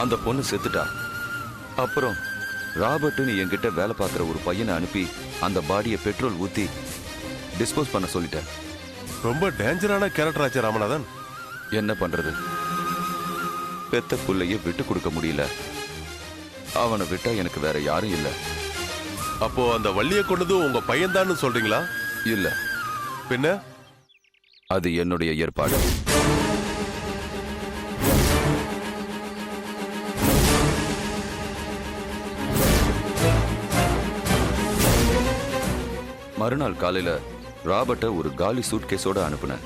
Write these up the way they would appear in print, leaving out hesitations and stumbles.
அந்த பொண்ணு செத்துட்டா. அப்புறம் ராபர்ட்னு என்கிட்ட வேலை பார்க்குற ஒரு பையனை அனுப்பி அந்த பாடியை பெட்ரோல் ஊத்தி டிஸ்போஸ் பண்ண சொல்லிட்டேன். ரொம்ப டேஞ்சரான கேரக்டர் ஆச்சு ராமநாதன். என்ன பண்றது, பெத்த புள்ளைய விட்டு கொடுக்க முடியல. அவனை விட்டா எனக்கு வேற யாரும் இல்ல. அப்போ அந்த வள்ளியை கொண்டது உங்க பையன்தான்னு சொல்றீங்களா? இல்ல. பின்ன? அது என்னுடைய ஏற்பாடு. மறுநாள் காலையில ராபர்ட்ட ஒரு காலி சூட்கேஸோட அனுப்புனேன்.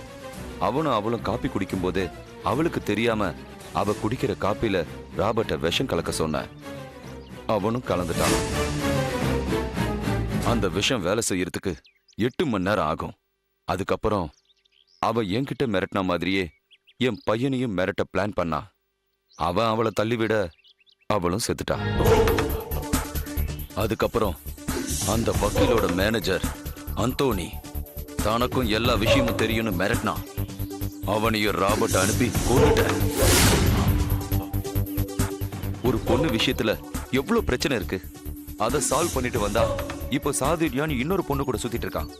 அவனும் அவளும் காப்பி குடிக்கும் போதே அவளுக்கு தெரியாம அவ குடிக்கிற காப்பில ராபர்ட்ட விஷம் கலக்க சொன்ன. அவனும் கலந்துட்டான். அந்த விஷம் வேலை செய்யறதுக்கு 8 மணி நேரம் ஆகும். அதுக்கப்புறம் அவ என்கிட்ட மிரட்டின மாதிரியே என் பையனையும் மிரட்ட பிளான் பண்ணா. அவன் அவளை தள்ளிவிட அவளும் செத்துட்டா. அதுக்கப்புறம் அந்த வக்கீலோட மேனேஜர் அந்தோனி தனக்கும் எல்லா விஷயமும் தெரியும்னு மிரட்டினான். அவனையும் ராபர்ட் அனுப்பி கொன்னுட்டேன். ஒரு பொண்ணு விஷயத்துல எவ்வளவு பிரச்சனை இருக்கு, அதை சால்வ் பண்ணிட்டு வந்தா இப்போ சாதுரியான்னு இன்னொரு பொண்ணு கூட சுத்திட்டு இருக்கான்.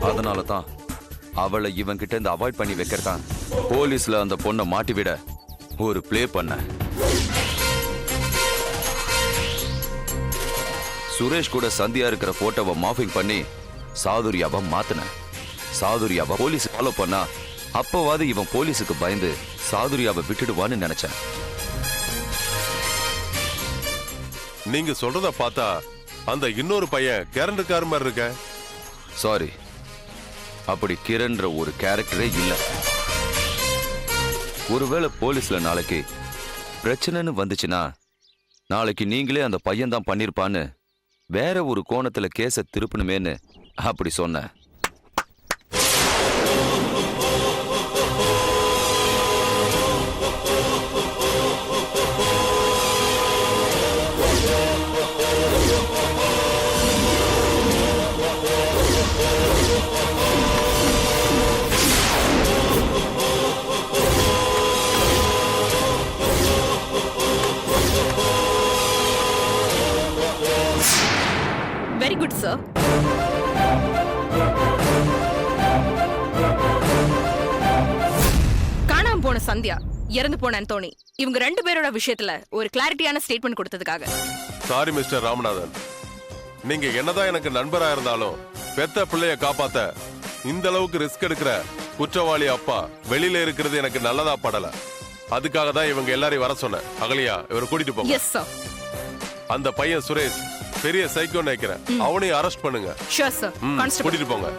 அதனால தான் அவளை இவன் கிட்ட இருந்து அவாய்ட் பண்ணி வைக்கிறதான் போலீஸ்ல அந்த பொண்ணை மாட்டிவிட ஒரு பிளே பண்ண. சுரேஷ் கூட சந்தியா இருக்கிற போட்டோவை மார்பிங் பண்ணி சாதுரியாவை மாத்தின. சாதுரியாவை போலீஸ் ஃபாலோ பண்ணா அப்பவாது இவன் போலீஸுக்கு பயந்து சாதுரியாவை விட்டுடுவான்னு நினைச்சேன். நீங்க சொல்றத பார்த்தா அந்த இன்னொரு பையன் கேரண்டுக்கார மாதிரி இருக்க. சாரி, அப்படி கிரண்ன்ற ஒரு கேரக்டரே இல்ல. ஒருவேளை போலீஸ்ல நாளைக்கு பிரச்சனைன்னு வந்துச்சுன்னா நாளைக்கு நீங்களே அந்த பையன் தான் பண்ணிருப்பான்னு வேற ஒரு கோணத்துல கேஸ திருப்பணுமேன்னு அப்படி சொன்ன. Very good, sir. காணாம போன சந்தியா, இறந்து போன அந்தோனி, இவங்க 2 பேரோட விஷயத்துல ஒரு கிளாரிட்டியான ஸ்டேட்மெண்ட் கொடுத்ததுக்காக சாரி மிஸ்டர் ராமநாதன். நீங்க என்னதான் எனக்கு நண்பரா இருந்தாலும் பெத்த பிள்ளைய காப்பாத்த இந்த அளவுக்கு ரிஸ்க் எடுக்கிற குற்றவாளி அப்பா வெளியில இருக்கிறது எனக்கு நல்லதா படல. அதுக்காக தான் இவங்க எல்லாரையும் வர சொன்னேன். அகலியா, இவரை கூட்டிட்டு போங்க. Yes sir. அந்த பையன் சுரேஷ் பெரிய சைக்கோ நினைக்கிறேன். அவனையும் அரெஸ்ட் பண்ணுங்க. Sure sir. கான்ஸ்டபிள் கூட்டிட்டு போங்க.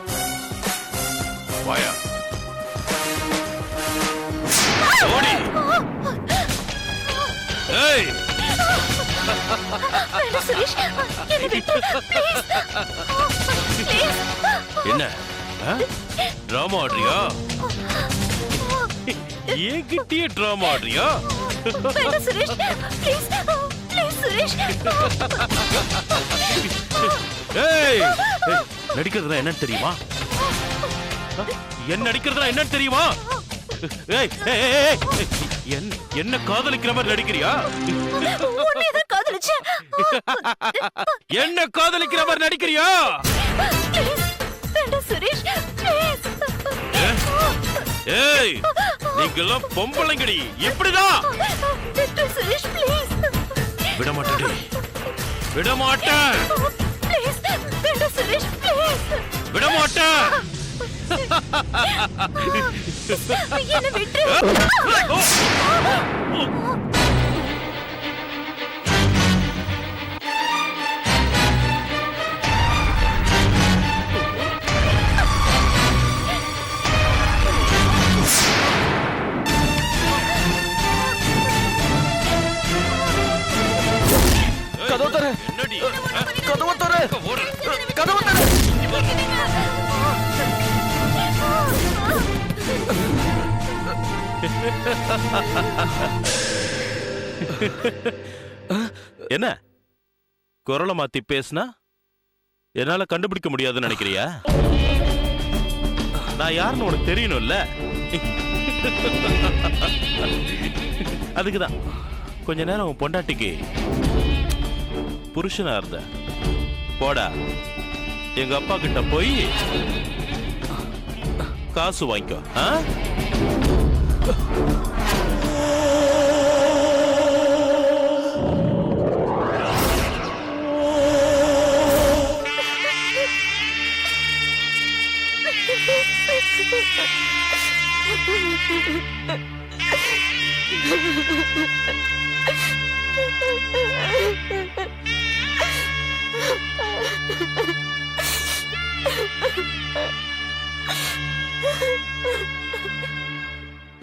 வாயா. ஓடி. ஏய். சுரேஷ், என்ன விட்டு ப்ளீஸ். என்ன டிராமா ஆடுறியா? ஏகிட்டியே டிராமா ஆடுறியா? வேண்டாம் சுரேஷ், ப்ளீஸ் ப்ளீஸ் சுரேஷ். ஏய், நடிக்கிறதுனா என்னன்னு தெரியுமா? என்ன நடிக்கிறதுனா என்னன்னு தெரியுமா? ஏய் என்ன காதலிக்கிற மாதிரி நடிக்கிறியா? உன்னைதான் காதலிச்சேன். என்ன காதலிக்கிற மாதிரி நடிக்கிறியா? வேண்டாம் சுரேஷ், ப்ளீஸ். ஏய், நீங்கெல்லாம் பொம்பளைங்கடி. இப்படிதான் சுரேஷ், ப்ளீஸ். விட மாட்டேன், விட மாட்டேன். ப்ளீஸ் வேண்டாம் சுரேஷ், ப்ளீஸ். விட மாட்டேன். என்ன விட்டு. கதவு தர, என்னடி? கதவு தர, கதவு தர. என்ன குரலை மாத்தி பேசினா என்னால கண்டுபிடிக்க முடியாதுன்னு நினைக்கிறியா? நான் யாருன்னு உனக்கு தெரியணும்ல. அதுக்குதான் கொஞ்ச நேரம் உன் பொண்டாட்டிக்கு புருஷனா இருந்த. போடா, எங்க அப்பா கிட்ட போய் காசு வாங்கிக்கோ.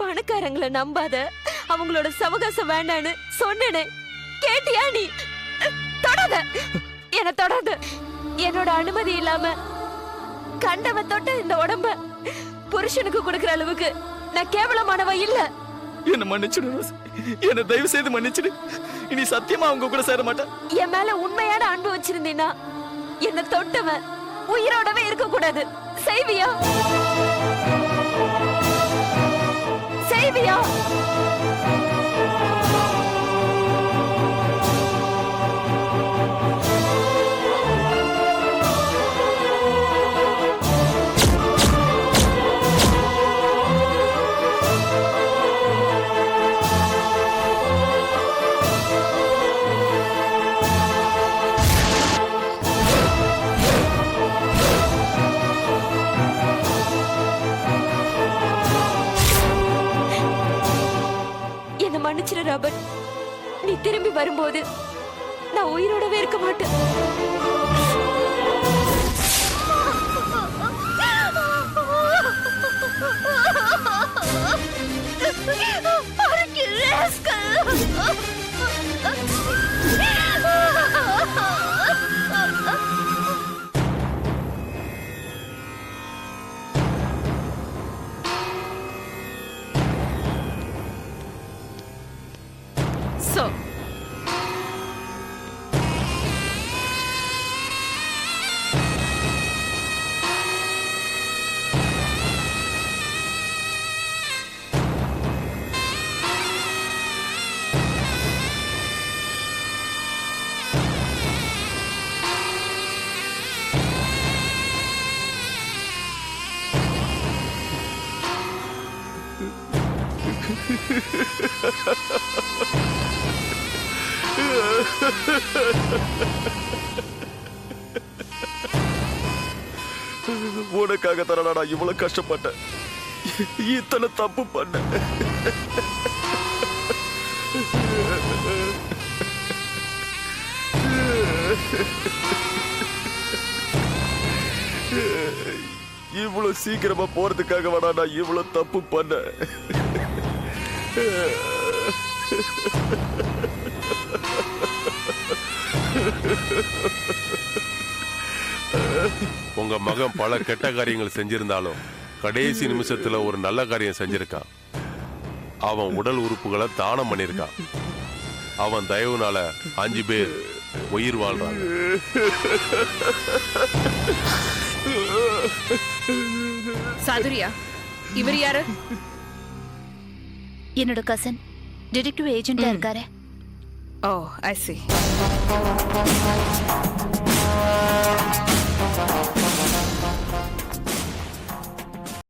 பணக்காரங்களை நம்பாத, அவங்களோட சவகாசம் வேண்டான்னு சொன்னேனே, கேட்டியா நீ? தொடாத, என்ன தொடாத. என்னோட அனுமதி இல்லாம கண்டவ தொட்ட இந்த உடம்ப புருஷனுக்கு கொடுக்கிற அளவுக்கு நான் கேவலமானவ இல்ல. என்ன மன்னிச்சிடு ரோஸ், என்ன தயவு செய்து மன்னிச்சிடு. இனி சத்தியமா அவங்க கூட சேர மாட்டேன். என் மேல உண்மையான அன்பு வச்சிருந்தீன்னா என்ன தொட்டவன் உயிரோடவே இருக்க கூடாது. செய்வியா? செய்வியா? மன்னிச்சிரு ராபர்ட். நீ திரும்பி வரும்போது நான் உயிரோடவே இருக்க மாட்டேன். So, உனக்காக தானடா நான் இவ்வளவு கஷ்டப்பட்டேன், இத்தனை தப்பு பண்ண. இவ்வளவு சீக்கிரமா போறதுக்காக வேணா நான் இவ்வளவு தப்பு பண்ண. உங்க மகன் பல கெட்ட காரியங்கள் செஞ்சிருந்தாலும் கடைசி நிமிஷத்துல ஒரு நல்ல காரியம் செஞ்சிருக்கான். அவன் உடல் உறுப்புகளை தானம் பண்ணிருக்கான். அவன் தயவுனால 5 பேர் உயிர் வாழ்றாங்க. சாதுரியா, இவர் யாரு? என்னோட கசன் டிடெக்டிவ் ஏஜென்ட்டா இருக்காரு. ஓ, ஐ see.